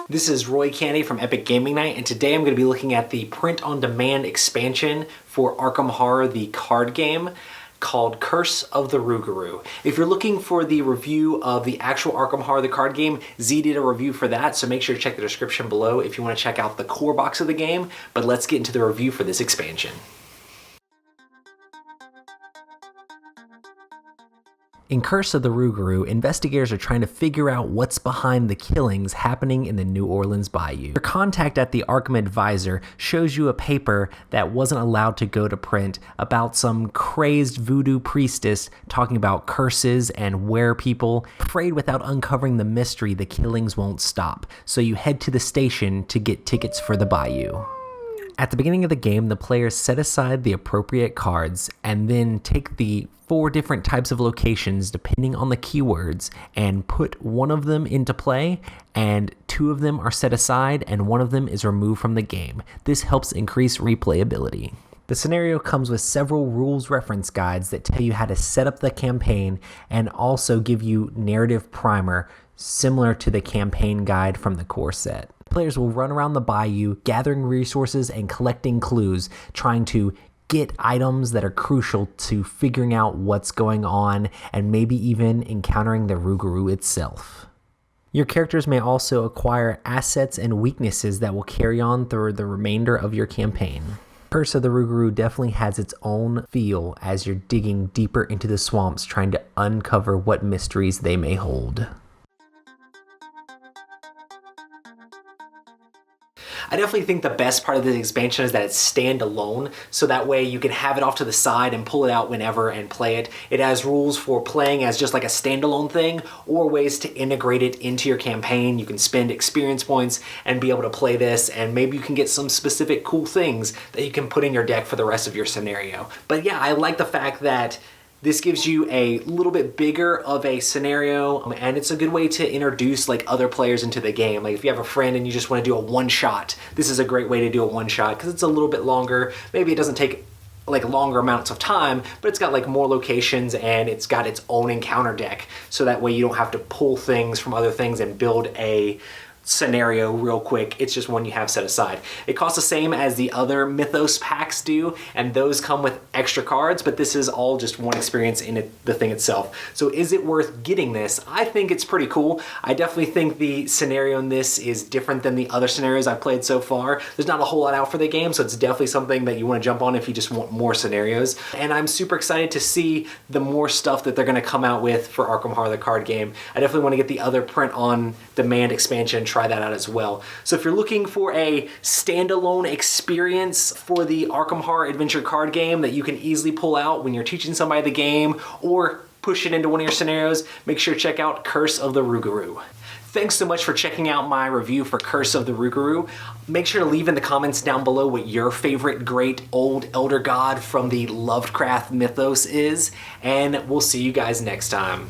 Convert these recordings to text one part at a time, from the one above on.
This is Cannaday from Epic Gaming Night, and today I'm going to be looking at the print-on-demand expansion for Arkham Horror, the card game, called Curse of the Rougarou. If you're looking for the review of the actual Arkham Horror, the card game, Z did a review for that, so make sure to check the description below if you want to check out the core box of the game, but let's get into the review for this expansion. In Curse of the Rougarou, investigators are trying to figure out what's behind the killings happening in the New Orleans Bayou. Your contact at the Arkham Advisor shows you a paper that wasn't allowed to go to print about some crazed voodoo priestess talking about curses and where people. Afraid without uncovering the mystery, the killings won't stop, so you head to the station to get tickets for the Bayou. At the beginning of the game, the players set aside the appropriate cards and then take the 4 different types of locations depending on the keywords and put one of them into play, and 2 of them are set aside and 1 of them is removed from the game. This helps increase replayability. The scenario comes with several rules reference guides that tell you how to set up the campaign and also give you narrative primer similar to the campaign guide from the core set. Players will run around the bayou, gathering resources and collecting clues, trying to get items that are crucial to figuring out what's going on and maybe even encountering the Rougarou itself. Your characters may also acquire assets and weaknesses that will carry on through the remainder of your campaign. Curse of the Rougarou definitely has its own feel as you're digging deeper into the swamps trying to uncover what mysteries they may hold. I definitely think the best part of this expansion is that it's standalone, so that way you can have it off to the side and pull it out whenever and play it. It has rules for playing as just like a standalone thing, or ways to integrate it into your campaign. You can spend experience points and be able to play this, and maybe you can get some specific cool things that you can put in your deck for the rest of your scenario. But yeah, I like the fact that this gives you a little bit bigger of a scenario, and it's a good way to introduce like other players into the game. Like if you have a friend and you just want to do a one-shot, this is a great way to do a one-shot because it's a little bit longer. Maybe it doesn't take like longer amounts of time, but it's got like more locations and it's got its own encounter deck. So that way you don't have to pull things from other things and build a scenario real quick. It's just one you have set aside. It costs the same as the other Mythos packs do, and those come with extra cards, but this is all just one experience in it, the thing itself. So is it worth getting this? I think it's pretty cool. I definitely think the scenario in this is different than the other scenarios I've played so far. There's not a whole lot out for the game, so it's definitely something that you want to jump on if you just want more scenarios. And I'm super excited to see the more stuff that they're going to come out with for Arkham Horror, the card game. I definitely want to get the other print-on-demand expansion, try that out as well. So if you're looking for a standalone experience for the Arkham Horror Adventure card game that you can easily pull out when you're teaching somebody the game or push it into one of your scenarios, make sure to check out Curse of the Rougarou. Thanks so much for checking out my review for Curse of the Rougarou. Make sure to leave in the comments down below what your favorite great old elder god from the Lovecraft mythos is, and we'll see you guys next time.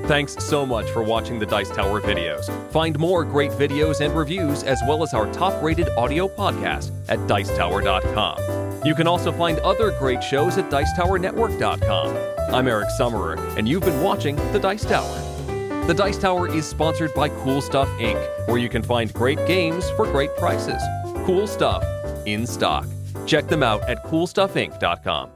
Thanks so much for watching the Dice Tower videos. Find more great videos and reviews, as well as our top-rated audio podcast at Dicetower.com. You can also find other great shows at Dicetowernetwork.com. I'm Eric Summerer, and you've been watching The Dice Tower. The Dice Tower is sponsored by Cool Stuff Inc., where you can find great games for great prices. Cool stuff in stock. Check them out at CoolStuffInc.com.